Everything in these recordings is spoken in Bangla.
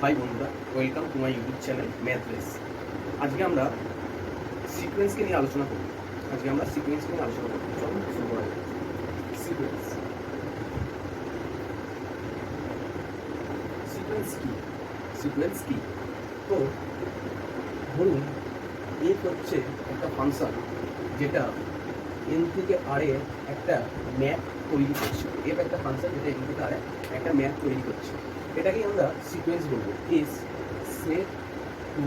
হাই বন্ধুরা, welcome to my YouTube channel math race. আজকে আমরা সিকোয়েন্সকে নিয়ে আলোচনা করব। চলুন শুরু করা যাক। সিকোয়েন্স সিকোয়েন্স কি সিকোয়েন্স কি তো ধরুন এফ হচ্ছে একটা ফাংশন যেটা এন থেকে আর এর একটা ম্যাপ তৈরি করছে। এফ একটা ফাংশন যেটা এন থেকে আর একটা ম্যাপ তৈরি করছে, এটাকে আমরা সিকোয়েন্স বলবো। Is set to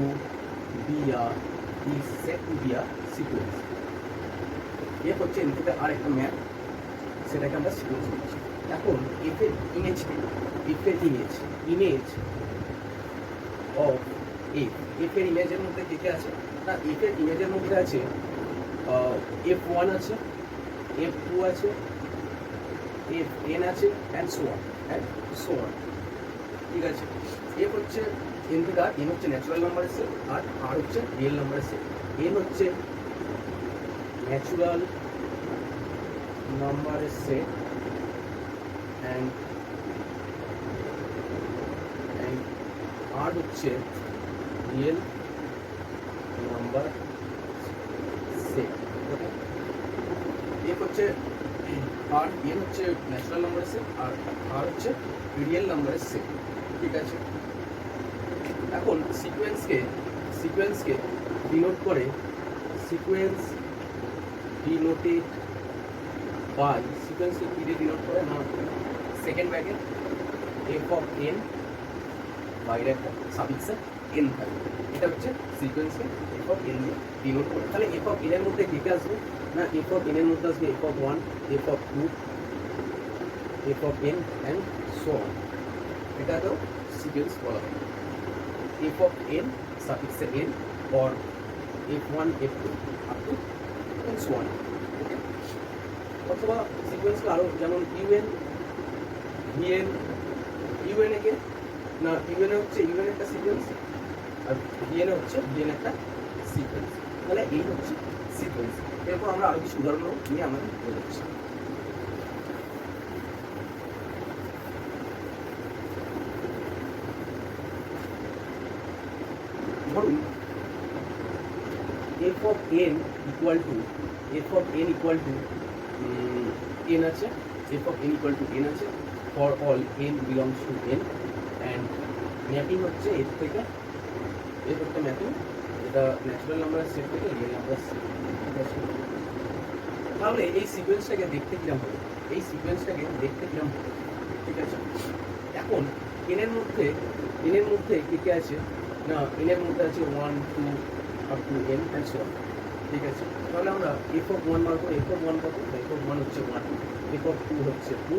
be a sequence. F হচ্ছে এন থেকে আর একটা ম্যাপ, সেটাকে আমরা সিকোয়েন্স বলছি। এখন এফের ইমেজ ইমেজ অফ এফের ইমেজের মধ্যে কে কে আছে না, এফের ইমেজের মধ্যে আছে F1 আছে, F2 আছে, Fn আছে, অ্যান্ড সো অন। ঠিক আছে, F হচ্ছে n থেকে r, n হচ্ছে ন্যাচুরাল নাম্বারের সেট, আর r হচ্ছে রিয়েল নাম্বারের সেট। n হচ্ছে ন্যাচুরাল নাম্বারের সেট অ্যান্ড r হচ্ছে রিয়েল নাম্বার সেট। এফ হচ্ছে আর এন হচ্ছে ন্যাচুরাল নাম্বারের সেট, আর আর হচ্ছে রিয়েল নাম্বারের সেট। ঠিক আছে, এখন সিকোয়েন্সকে ডিনোট করে, সিকোয়েন্স ডিনোটেড বাই, সিকোয়েন্সকে কি দিয়ে ডিনোট করে না, second bracket F of N, বাইরে একটা সাফিক্সে এন থাকে। এটা হচ্ছে সিকোয়েন্সকে এফ অফ এন দিয়ে ডিনোট করে। তাহলে এফ অফ এন এর মধ্যে কে কে আসবে না, এফ অফ এন এর মধ্যে আসবে f of 1, f of 2, f of n and so on. এটাকেও সিকোয়েন্স বলা হয়। এফ অফ এন সাফিক্সে n or F1, F2 up to and so on. অথবা সিকোয়েন্সকে আরও, যেমন ইউএন, ভিএন, ইউএন একে না, ইউএন হচ্ছে ইউএন একটা সিকোয়েন্স, আর ভিএন হচ্ছে ভিএন একটা সিকোয়েন্স। তাহলে এই হচ্ছে সিকোয়েন্স। এরপর আমরা আরো কিছু উদাহরণ নিয়ে আমাদের বোঝাচ্ছি। ধরুন f of N equal to n আছে, f of N equal to n আছে for all n belongs to n, and mapping হচ্ছে এর থেকে এর একটা ম্যাপিং, এটা ন্যাচুরাল নাম্বারের সেট থেকে রিয়েল নাম্বারের সেট। ঠিক আছে, তাহলে এই সিকোয়েন্সটাকে দেখতে কিরম হবে, ঠিক আছে। এখন এনের মধ্যে কে কে আছে না, এনের মধ্যে আছে 1, 2 up to n and so on. ঠিক আছে, তাহলে আমরা এফ অফ 1 বার করবো। এফ অফ 1 কত, এফ অফ 1 হচ্ছে 1, এফ অফ 2 হচ্ছে 2,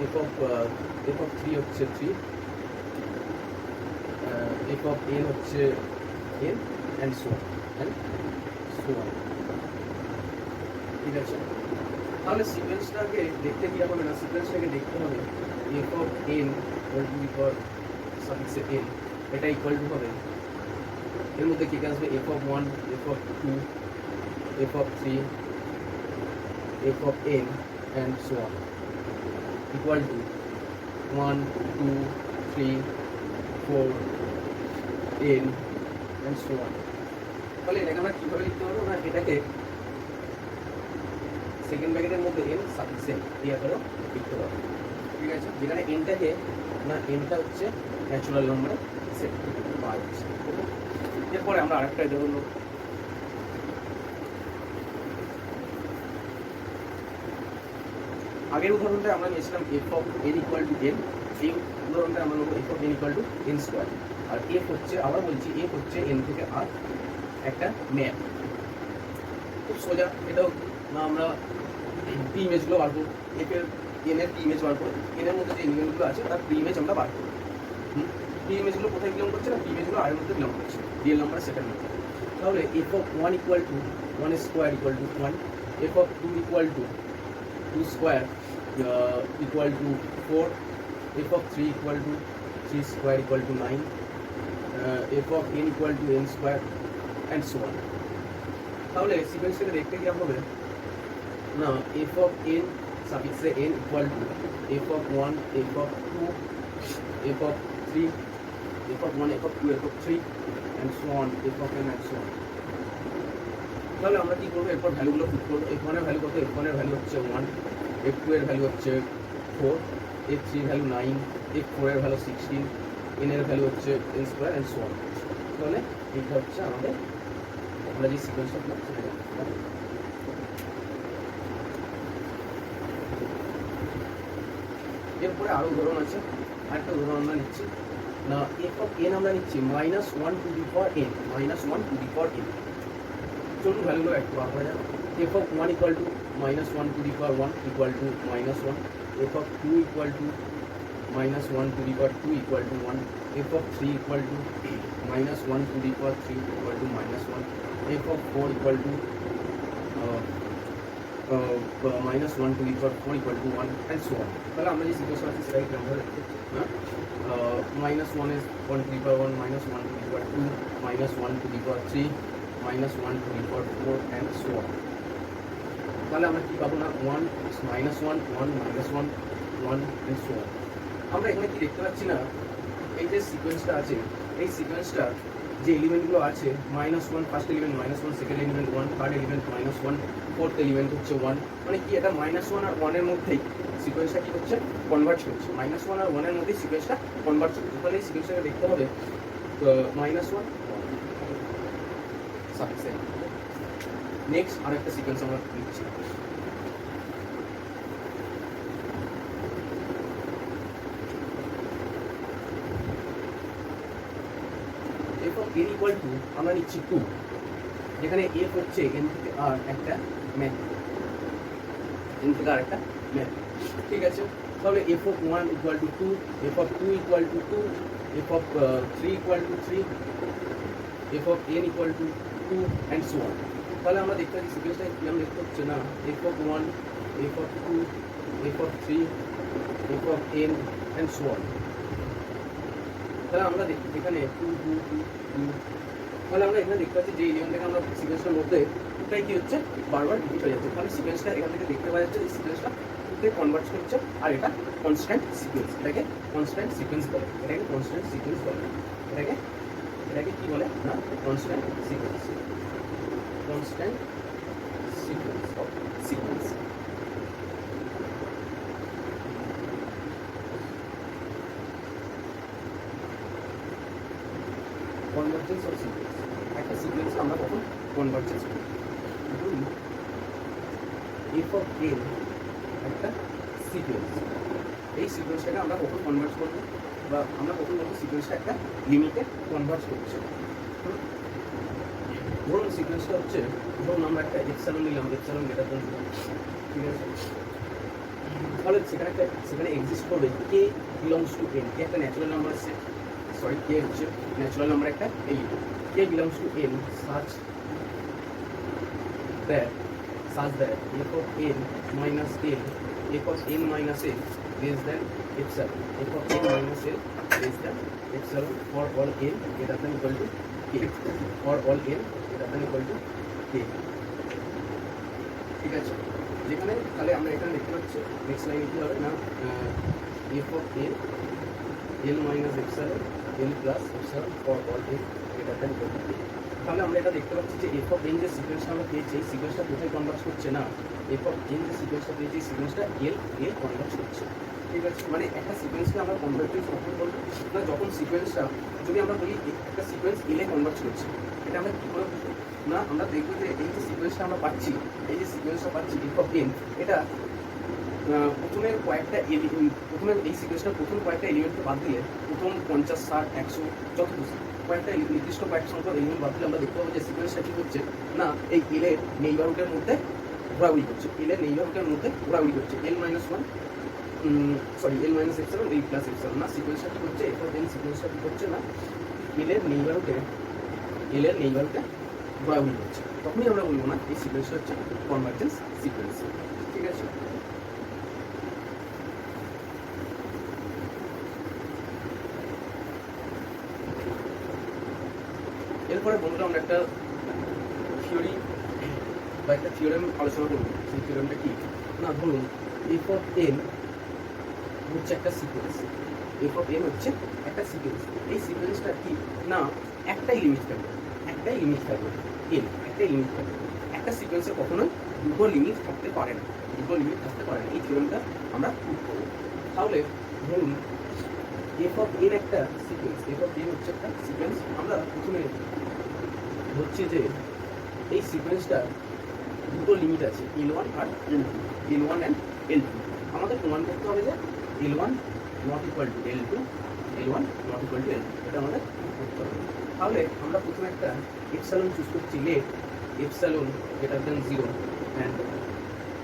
এফ অফ 3 হচ্ছে 3, এফ অফ এন হচ্ছে এন অ্যান্ড সো অন। ঠিক আছে, তাহলে সিকোয়েন্সটাকে দেখতে কি হবে না, সিকোয়েন্সটাকে দেখতে হবে এফ অফ এন ফর সাফিক্সে এন, এটা ইকুয়াল টু হবে, এর মধ্যে কি আসবে f of 1, f of 2, f of 3, f of n and so on, equal to 1, 2, 3, 4 n and so on. তাহলে এটাকে আমরা কীভাবে লিখতে পারবো না, এটাকে সেকেন্ড ব্র্যাকেটের মধ্যে এন সাফিক্স এন এই আকারেও লিখতে পারবো। ঠিক আছে, যেখানে এনটাকে না, এনটা হচ্ছে ন্যাচুরাল নাম্বার সেট পাওয়া যাচ্ছে। এরপরে আমরা আরেকটা উদাহরণ নেব। আগের উদাহরণটা আমরা নিয়েছিলাম F of N equal to N, এই উদাহরণটা আমরা নেবো F of N equal to N square. আর এফ হচ্ছে, আবার বলছি, এফ হচ্ছে এন থেকে আর একটা ম্যাপ। খুব সোজা, এটাও না, আমরা প্রি ইমেজগুলো বার করবো। এফের এনের প্রি ইমেজ বার করে, এনের মধ্যে যে এলিমেন্টগুলো আছে তার প্রি ইমেজ আমরা বার করবো। প্রি ইমেজগুলো কোথায় বিলং করছে না, প্রি ইমেজগুলো আর এর মধ্যে বিলং করছে, রিয়েল নাম্বারের সেটের মধ্যে। তাহলে f of 1 equal to 1 square equal to 1, f of 2 equal to 2 square equal to 4, f of 3 equal to 3 square equal to 9, f of n equal to n square and so on. তাহলে সিকোয়েন্সটাকে দেখতে কিরকম হবে না, এফ অফ এন সাফিক্সে n equal to f of 1, f of 2, f of 3, f of 1, f of 2, f of 3 and so on, f of n and so on. তাহলে আমরা কি করবো, এরপর ভ্যালুগুলো পুট করবো। f1 এর ভ্যালু কত, f1 এর ভ্যালু হচ্ছে 1, f2 এর ভ্যালু হচ্ছে 4, f3 এর ভ্যালু 9, f4 এর ভ্যালু 16, n এর ভ্যালু হচ্ছে n square and so on. তাহলে এইটা হচ্ছে আমাদের আমরা যে সিকোয়েন্সটা পেলাম সেটা। এরপরে আরো উদাহরণ আছে, আরেকটা উদাহরণ আমরা নিচ্ছি না, f of n আমরা নিচ্ছি -1 to the power n, -1 to the power n। চলুন ভ্যালুগুলো একটু বার করা যাক। f of 1 equal to -1 to the power 1 equal to -1, f of 2 equal to -1 to the power 2 equal to 1, f of 3 equal to -1 to the power 3 equal to -1, f of 4 equal to -1 to the power 4 equal to 1 and so on. তাহলে আমরা যে সিকোয়েন্স আছে সেটাই আমরা লিখতে হ্যাঁ, -1 is 1 to the power 1, -1 to the power 2, -1 to the power 3, -1 to the power 4 and so on. তাহলে আমরা কি পাবো না, 1 -1 1 -1 1 and so on. আমরা এখানে কি দেখতে পাচ্ছি না, এই যে সিকোয়েন্সটা আছে, এই সিকোয়েন্সটা যে এলিমেন্টগুলো আছে, -1 first element, -1 second element 1, third element -1, fourth element হচ্ছে 1, মানে কি এটা -1 আর 1 এর মধ্যেই সিকোয়েন্সটা কি হচ্ছে, কনভার্জ করছে। -1 আর 1 এর মধ্যেই সিকোয়েন্সটা কনভার্জ করছে। তাহলে এই সিকোয়েন্সটাকে দেখতে হবে -1 সাকসেস। নেক্সট আরেকটা সিকোয়েন্স আমরা লিখছি, f of n equal to আমরা নিচ্ছি 2, যেখানে f হচ্ছে n থেকে r একটা ম্যাপ, n থেকে r একটা ম্যাপ, ঠিক আছে। তাহলে f of 1 equal to 2, f of 2 equal to 2, f of 3 equal to 3, f of n equal to 2 and so on. তাহলে আমরা দেখতে পাচ্ছি সিকোয়েন্সটা কি আমরা দেখতে হচ্ছে না, f of 1, f of 2, f of 3, f of n and so on. তাহলে আমরা এখানে 2 2 2 2, তাহলে আমরা এখানে দেখতে পাচ্ছি যে এলিমেন্ট থেকে আমরা সিকোয়েন্সটার মধ্যে এটাই কি হচ্ছে, বারবার রিপিট হয়ে যাচ্ছে। তাহলে সিকোয়েন্সটা এখান থেকে দেখতে পাওয়া যাচ্ছে এই সিকোয়েন্সটা কনভার্ট করছে, আর এটা কনস্ট্যান্ট সিকোয়েন্স, এটাকে কনস্ট্যান্ট সিকোয়েন্স বলে, এটাকে কনস্ট্যান্ট সিকোয়েন্স বলে, এটাকে কি বলে না, constant sequence, constant sequence of sequence. Convergence of sequence, একটা সিকোয়েন্সে আমরা কখন কনভার্জেন্স করি, f of n একটা সিকোয়েন্স, এই সিকোয়েন্সটাকে আমরা কখন কনভার্ট করব, বা আমরা কখন বলবো সিকোয়েন্সটা একটা লিমিটে কনভার্ট করছে। ধরুন সিকোয়েন্সটা হচ্ছে, ধরুন আমরা একটা এপসাইলন নিলাম, এপসাইলন গ্রেটার দ্যান 0, ঠিক আছে। তাহলে সেখানে এক্সিস্ট করবে কে বিলংস টু n, কে একটা ন্যাচুরাল নাম্বার সেট, সরি কে হচ্ছে ন্যাচুরাল নাম্বার একটা element, K belongs to n such that f of n minus n, f of n minus n less than epsilon, f of n minus n less than epsilon for all n greater than equal to k, for all n greater than equal to k, ঠিক আছে। যেখানে তাহলে আমরা এখানে দেখতে পাচ্ছি নেক্সট লাইনে কি হবে না, f of n n minus epsilon n plus epsilon for all n greater than equal to k। তাহলে আমরা এটা দেখতে পাচ্ছি যে f of n যে সিকোয়েন্সটা আমরা পেয়েছি, এই সিকোয়েন্সটা কোথায় কনভার্জ করছে না, f of n যে সিকোয়েন্সটা পেয়েছি এই সিকোয়েন্সটা l কনভার্জ করছে, ঠিক আছে। মানে একটা সিকোয়েন্সকে আমরা কনভার্জেন্স কখন বলবো না, যখন সিকোয়েন্সটা যদি আমরা বলি একটা সিকোয়েন্স l কনভার্জ করছে, এটা আমরা কী করে বুঝবো না, আমরা দেখবো যে এই যে সিকোয়েন্সটা আমরা পাচ্ছি, এই যে সিকোয়েন্সটা পাচ্ছি f of n, এটা প্রথমে এই সিকোয়েন্সটা প্রথম কয়েকটা এলিমেন্টকে বাদ দিলে, প্রথম 50 60 100 যত কয়েকটা নির্দিষ্ট কয়েকটা সংখ্যক এলিমেন্ট বাদ দিলে আমরা দেখতে পাবো যে সিকোয়েন্সটা কি হচ্ছে না, এই এল এর নেইবারহুডের মধ্যে ঘোরাঘুরি করছে, এল এর নেইবারহুডের মধ্যে ঘোরাঘুরি করছে, l minus 1 sorry l minus epsilon l plus epsilon, না সিকোয়েন্সটা কি হচ্ছে, f of n সিকোয়েন্সটা কি হচ্ছে না, এল এর নেইবারহুডে ঘোরাঘুরি করছে, তখনই আমরা বলবো না এই সিকোয়েন্সটা হচ্ছে কনভার্জেন্স সিকোয়েন্স, ঠিক আছে। এরপরে বন্ধুরা আমরা একটা থিওরি বা একটা থিওরেম আলোচনা করব। সেই থিওরেমটা কি না, ধরুন f of n হচ্ছে একটা সিকোয়েন্স, এফ অফ এন হচ্ছে একটা সিকোয়েন্স। এই সিকোয়েন্সটা কি না একটাই লিমিট থাকবে, একটাই লিমিট থাকবে এন, একটাই লিমিট থাকবে। একটা সিকোয়েন্সে কখনোই দুটো লিমিট থাকতে পারে না, দুটো লিমিট থাকতে পারে না। এই থিওরেমটা আমরা প্রুভ করব। তাহলে ধরুন এফ অফ এন একটা সিকোয়েন্স, এফ অফ এন হচ্ছে একটা সিকোয়েন্স। আমরা প্রথমে হচ্ছে যে এই সিকোয়েন্সটা দুটো লিমিট আছে L1 R L2, L1 and L2। আমাদের প্রমাণ করতে হবে যে L1 not equal to L2, L1 not equal to L2, এটা আমাদের করতে হবে। তাহলে আমরা প্রথমে একটা এপসাইলন চুজ করছি, let epsilon greater than 0 and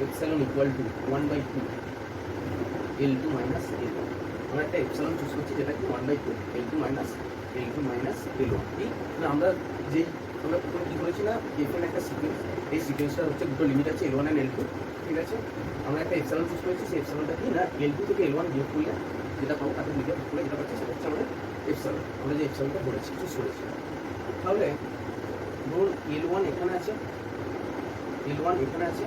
epsilon equal to 1/2 L2 minus L1। আমরা একটা এপসাইলন চুজ করছি যেটা কি 1/2 L2 মাইনাস L1। এই না আমরা যে আমরা প্রথমে কী করেছি না এখানে একটা সিকোয়েন্স, এই সিকোয়েন্সটা হচ্ছে দুটো লিমিট আছে L1 অ্যান্ড L2, ঠিক আছে। আমরা একটা এপসাইলন চুজ করেছি, সেই এপসাইলনটা কি না L2 থেকে L1 বিয়োগ করলে যেটা পাবো তাকে লিখে করে যেটা পাচ্ছি সেটা হচ্ছে আমাদের এপসাইলন। আমরা যে এপসাইলনটা বলেছি চুজ করেছি। তাহলে ধরুন L1 এখানে আছে, L1 এখানে আছে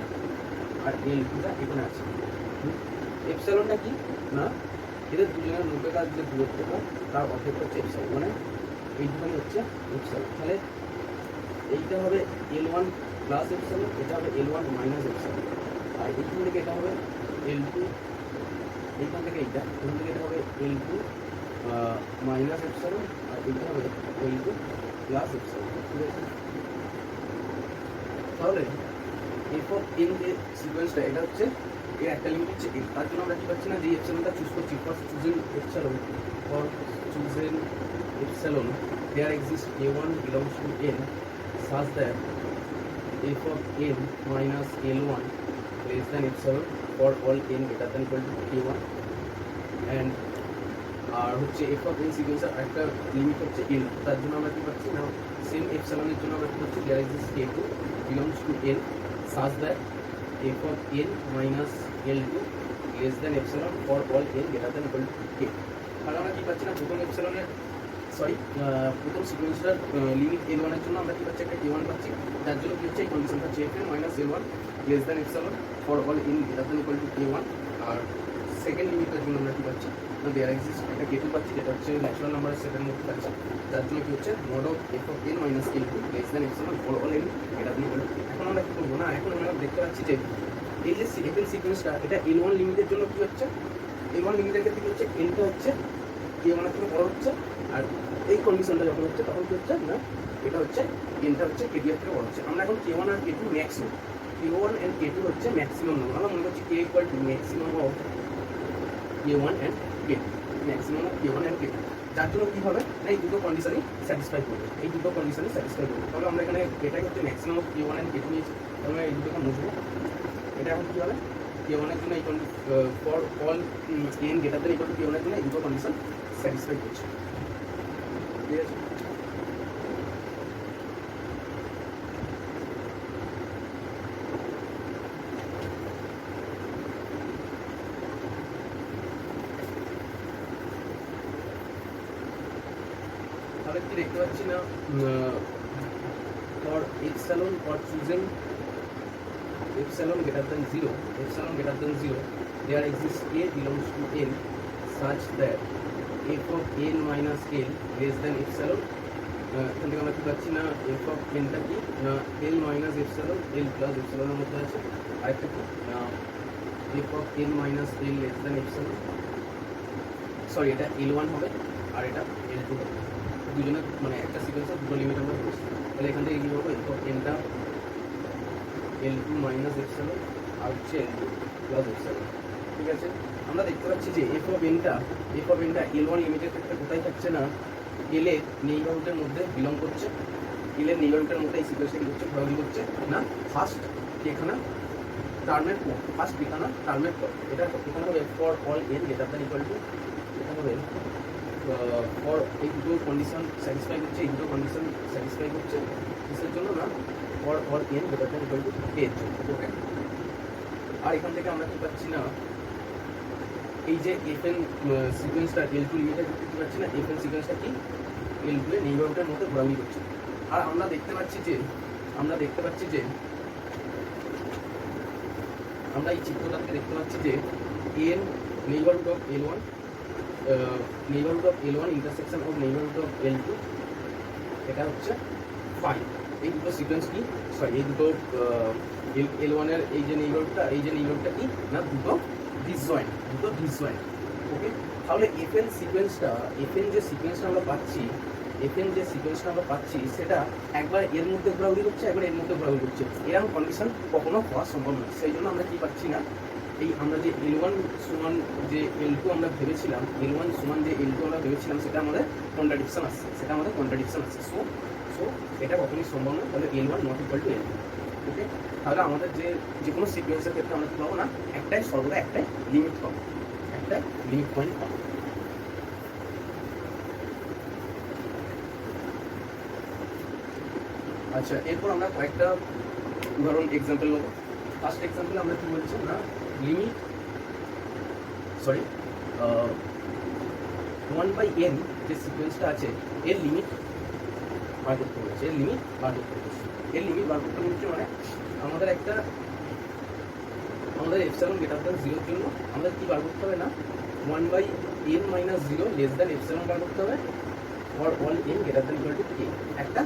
আর L2টা এখানে আছে। এপসাইলনটা কি না এদের দুজনের মধ্যেকার যে দূরত্বটা তার অর্ধেক হচ্ছে এপসাইলন, মানে এইটুখানি হচ্ছে এপসাইলন। তাহলে এইটা হবে L1 প্লাস এপসাইলন, এটা হবে L1 মাইনাস এপসাইলন, আর এইখান থেকে এটা হবে L2, এইখান থেকে এইটা এখান থেকে এটা হবে L2 মাইনাস এপসাইলন, আর এইটা হবে L2 প্লাস এপসাইলন, ঠিক আছে। তাহলে এফ অফ এন যে সিকোয়েন্সটা এটা হচ্ছে এর একটা লিমিট হচ্ছে এ, তার জন্য আমরা কি পাচ্ছি না যে এপসাইলনটা চুজ করছি for chosen epsilon, for chosen epsilon there exist A1 belongs to n such that f of n minus L1 less than epsilon for all n greater than equal to K1 and আর হচ্ছে f of n সিকোয়েন্সের একটা লিমিট হচ্ছে n, তার জন্য আমরা কি পাচ্ছি না সেম এপসাইলনের জন্য আমরা কি পাচ্ছি there exist K2 belongs to n such that f of n minus L2 less than epsilon for all n greater than equal to K। তাহলে আমরা কি পাচ্ছি না প্রথম এপসাইলনের প্রথম সিকোয়েন্সটার লিমিট L1 এর জন্য আমরা কি পাচ্ছি একটা K1 পাচ্ছি, যার জন্য কি হচ্ছে এই কন্ডিশনটা হচ্ছে fn minus L1 less than epsilon for all n greater than equal to K1। আর সেকেন্ড লিমিটের জন্য আমরা কি পাচ্ছি না দেয়ার এক্সিস্ট একটা K2 পাচ্ছি, যেটা হচ্ছে ন্যাচারাল নাম্বারের সেটের মধ্যে পাচ্ছি, যার জন্য কি হচ্ছে mod of f of n minus L2 less than epsilon for all n greater than equal two. এখন আমরা কি করবো না এখন আমরা দেখতে পাচ্ছি যে এই যে fn সিকোয়েন্সটা এটা L1 লিমিটের জন্য কি হচ্ছে L1 লিমিটের ক্ষেত্রে কি হচ্ছে nটা হচ্ছে K1 এর থেকে বড় হচ্ছে, আর এই কন্ডিশনটা যখন হচ্ছে তখন কি হচ্ছে না এটা হচ্ছে nটা হচ্ছে K2 এর থেকে বড় হচ্ছে। আমরা এখন K1 R K2 maximum, K1 and K2 হচ্ছে ম্যাক্সিমাম নেব, আমরা মনে করছি K equal to maximum of K1 and K2, maximum of K1 and K2, যার জন্য কি হবে না এই দুটো কন্ডিশনই স্যাটিসফাই করবে, এই দুটো কন্ডিশনই স্যাটিসফাই করবে। তাহলে আমরা এখানে এটাই হচ্ছে maximum of K1 and K2 নিয়েছি, তাহলে এই দুটোকে মুছবো। এটা এখন কি হবে K1 এর জন্য এই for all n greater than equal to K1 এর জন্য এই দুটো কন্ডিশন স্যাটিসফাই করছে, ঠিক আছে। তাহলে কি দেখতে পাচ্ছি না for epsilon for chosen epsilon greater than 0, epsilon greater than 0 there exists A belongs to n such that f of n minus l less than epsilon, এখান থেকে আমরা কি পাচ্ছি না f of n টা কি না l minus epsilon l plus epsilon এর মধ্যে আছে, আর একটা কি f of n minus l less than epsilon, sorry এটা L1 হবে আর এটা L2 হবে, দুজনের মানে একটা সিকোয়েন্সের দুটো লিমিট আমরা বলছি। তাহলে এখান থেকে কি বলবো f of n টা L2 মাইনাস এপসাইলন আর হচ্ছে L2 প্লাস এপসাইলন, ঠিক আছে। আমরা দেখতে পাচ্ছি যে f of n টা L1 লিমিটের ক্ষেত্রে কোথায় থাকছে না L এর নেইবারহুডের মধ্যে বিলং করছে, L এর নেইবারহুডের মধ্যে এই সিকোয়েন্সটা কি হচ্ছে ঘোরাঘুরি করছে না ফার্স্ট এখানে টার্মের পর, ফার্স্ট এখানে টার্মের পর এটা এখানে হবে for all n greater than equal two, এটা হবে ফর এই দুটো কন্ডিশন স্যাটিসফাই করছে, এই দুটো কন্ডিশন স্যাটিসফাই করছে কিসের জন্য না for all n greater than equal two a এর জন্য, ওকে। আর এখান থেকে আমরা কি পাচ্ছি না এই যে fn সিকোয়েন্সটা L2 লিমিটের ক্ষেত্রে কি পাচ্ছি না fn সিকোয়েন্সটা কি L2 এর নেইবারহুডের মধ্যে ঘোরাঘুরি করছে। আর আমরা দেখতে পাচ্ছি যে আমরা এই চিত্রটাতে দেখতে পাচ্ছি যে n neighbourhood of L1 neighbourhood of L1 intersection of neighbourhood of L2, এটা হচ্ছে ফাইন। এই দুটো সিকোয়েন্স কি, সরি এই দুটো L1 এর এই যে নেইবারহুডটা কি না দুটো ডিসজয়েন্ট, ওকে। তাহলে FN সিকোয়েন্সটা, FN যে সিকোয়েন্সটা আমরা পাচ্ছি সেটা একবার এর মধ্যে ঘোরাঘুরি করছে, একবার এর মধ্যে ঘোরাঘুরি করছে, এরকম কন্ডিশন কখনো হওয়া সম্ভব নয়। সেই জন্য আমরা কি পাচ্ছি না, এই আমরা যে L1 সমান যে L2 আমরা ভেবেছিলাম, সেটা আমাদের কন্ট্রাডিকশন আসছে, সো এটা কখনোই সম্ভব নয়। তাহলে L1 not equal to L2, ওকে। তাহলে আমাদের যে কোনো সিকোয়েন্সের ক্ষেত্রে আমরা কি পাবো না, সর্বদা একটাই লিমিট পাবো, একটা লিমিট পয়েন্ট পাবো। আচ্ছা, এরপর আমরা কয়েকটা উদাহরণ এক্সাম্পল নেব। ফার্স্ট এক্সাম্পল আমরা কি বলছি না, লিমিট 1/n যে সিকোয়েন্সটা আছে এর লিমিট বার করতে বলেছে, এর লিমিট বার করতে বলছে মানে আমাদের এপসাইলন গ্রেটার দ্যান 0 এর জন্য আমাদের কি বার করতে হবে না, 1/n - 0 লেস দ্যান এপসাইলন বার করতে হবে, for all n greater than equal two k, একটা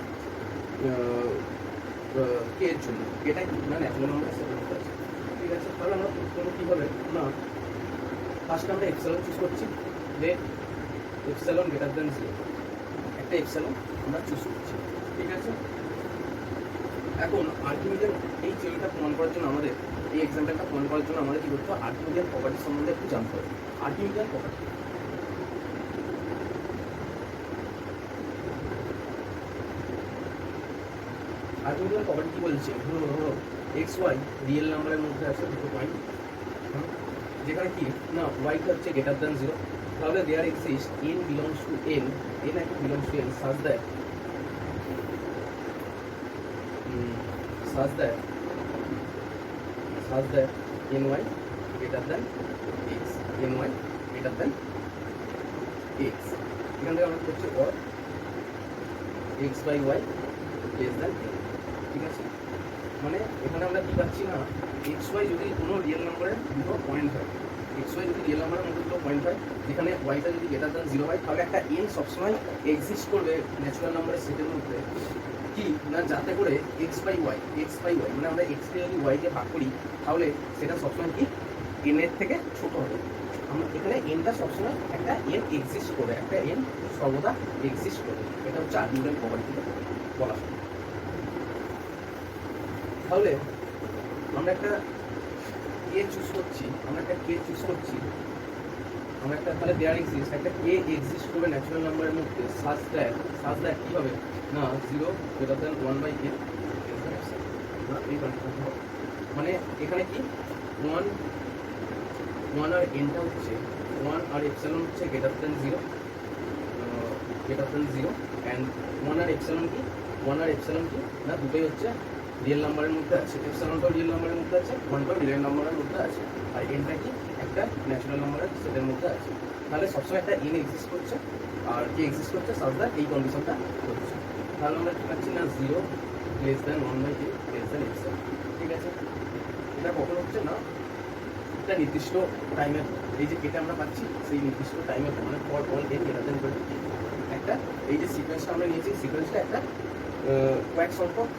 k এর জন্য, এটা কি না ন্যাচুরাল নাম্বার সেট করতে আছে, ঠিক আছে। তাহলে আমরা প্রথমে কি হবে না, ফার্স্ট আমরা এপসাইলন চুজ করছি, যে এপসাইলন গ্রেটার দ্যান 0, একটা এপসাইলন আমরা চুজ করছি, ঠিক আছে। এখন আর্কিমিডিয়ান এই থিওরিটা প্রমাণ করার জন্য আমাদের, এই এক্সাম্পলটা প্রমাণ করার জন্য আমাদের কি করতে হবে, আর্কিমিডিয়ান প্রপার্টি সম্বন্ধে একটু জানতে হবে। আর্কিমিডিয়ান প্রপার্টি কি বলছে, ধরো XY রিয়েল নাম্বারের মধ্যে আছে দুটো পয়েন্ট, যেখানে কি না y হচ্ছে গ্রেটার দ্যান 0, তাহলে there exist n belongs to n such that ny greater than x, এখান থেকে আমরা করছি or x/y less than n, ঠিক আছে। মানে এখানে আমরা কি পাচ্ছি না, XY যদি কোনো রিয়েল নাম্বারের দুটো পয়েন্ট হয়, যেখানে ওয়াইটা যদি গ্রেটার দ্যান 0 হয়, তাহলে একটা n সবসময় এক্সিস্ট করবে ন্যাচুরাল নাম্বারের সেটের মধ্যে, কি না যাতে করে x/y মানে আমরা x কে যদি y কে ভাগ করি তাহলে সেটা সবসময় কি n এর থেকে ছোট হবে। আমরা এখানে nটা সবসময় একটা n এক্সিস্ট করবে, সর্বদা এক্সিস্ট করবে, এটা হচ্ছে আর্কিমিডিয়ান প্রপার্টি বলা হয়। তাহলে আমরা একটা কে চুজ করছি, তাহলে দেয়ার এক্সিস্ট একটা কে এক্সিস্ট করবে ন্যাচুরাল নাম্বারের মধ্যে, সাজ দ্যাট কি হবে না 0 গ্রেটার দ্যান 1/n, এই কন্ডিশন হবে। মানে এখানে কি 1 আর nটা হচ্ছে 1 আর এপসাইলন হচ্ছে গ্রেটার দ্যান 0 এন্ড 1 আর এপসাইলন কি না দুটোই হচ্ছে রিয়েল নাম্বারের মধ্যে আছে, এপসাইলনটাও রিয়েল নাম্বারের মধ্যে আছে, 1টাও রিয়েল নাম্বারের মধ্যে আছে, আর nটা কি একটা ন্যাচুরাল নাম্বারের সেটের মধ্যে আছে। তাহলে সবসময় একটা n এক্সিস্ট করছে, আর কি এক্সিস্ট করছে সাজ দ্যাট এই কন্ডিশনটা হচ্ছে। তাহলে আমরা কি পাচ্ছি না 0 less than 1/n less than epsilon, ঠিক আছে। এটা কখন হচ্ছে না, একটা নির্দিষ্ট টাইমের, এই যে কেটে আমরা পাচ্ছি সেই নির্দিষ্ট টাইমের, মানে for all n greater than equal two একটা, এই যে সিকোয়েন্সটা আমরা নিয়েছি, সিকোয়েন্সটা একটা কয়েক সংখ্যক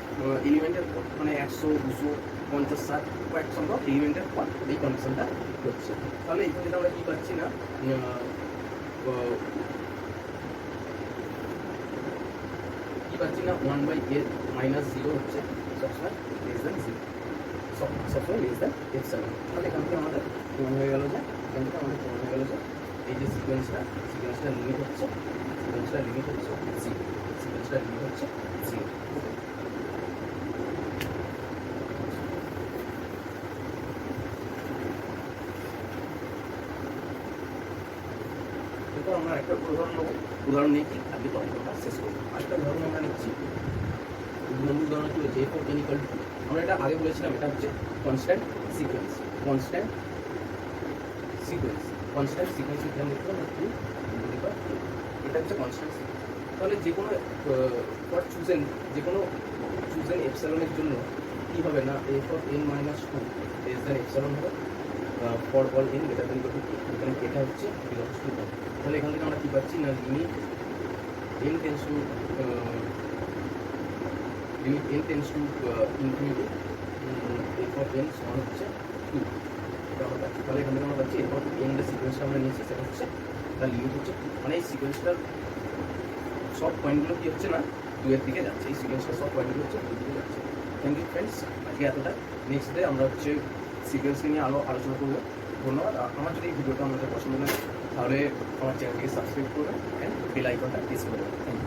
এলিমেন্টের পর, মানে 100, 200, 50, 60 কয়েক সংখ্যক এলিমেন্টের পর এই কন্ডিশনটা হচ্ছে। তাহলে এখানে আমরা কি পাচ্ছি না, 1/n - 0 হচ্ছে সবসময় লেস দ্যান 0, সবসময় লেস দ্যান এপসাইলন। তাহলে এখান থেকে আমাদের প্রমাণ হয়ে গেল যে এই যে সিকোয়েন্সটা লিমিট হচ্ছে 0। এরপর আমরা একটা উদাহরণ নিয়ে কি আগে তর্কটা শেষ করবো। আরেকটা উদাহরণ আমরা নিচ্ছি, উদাহরণ কি হচ্ছে n = 2। আমরা এটা আগে বলেছিলাম, এটা হচ্ছে কনস্ট্যান্ট সিকোয়েন্স দেখতে পাবো, এটা হচ্ছে কনস্ট্যান্ট সিকোয়েন্স। তাহলে যে কোনো চুজেন এপসাইলনের জন্য কি হবে না f (n - 2) less than epsilon হবে, for all n greater than equal to এখানে এটা হচ্ছে বিলংস টু 1। তাহলে এখান থেকে আমরা কি পাচ্ছি না limit n tends to infinity f of n সমান হচ্ছে 2। এটা আমরা পাচ্ছি। তাহলে এখান থেকে আমরা পাচ্ছি f অফ n এর সিকোয়েন্সটা আমরা নিয়েছি, সেটা হচ্ছে তার লিমিট হচ্ছে 2। মানে এই সিকোয়েন্সটার সব পয়েন্টগুলো কি হচ্ছে না 2 এর দিকে যাচ্ছে, এই সিকোয়েন্সটার সব পয়েন্টগুলো হচ্ছে 2 এর দিকে যাচ্ছে। থ্যাংক ইউ ফ্রেন্ডস, আজকে এতটা। নেক্সট ডে আমরা হচ্ছে সিকোয়েন্সকে নিয়ে আরও আলোচনা করবো। ধন্যবাদ। আমার যদি এই ভিডিওটা আমাদের পছন্দ লাগে তাহলে আমার চ্যানেলটিকে সাবস্ক্রাইব করবেন অ্যান্ড বেল আইকনটা প্রেস করবেন। Thank you.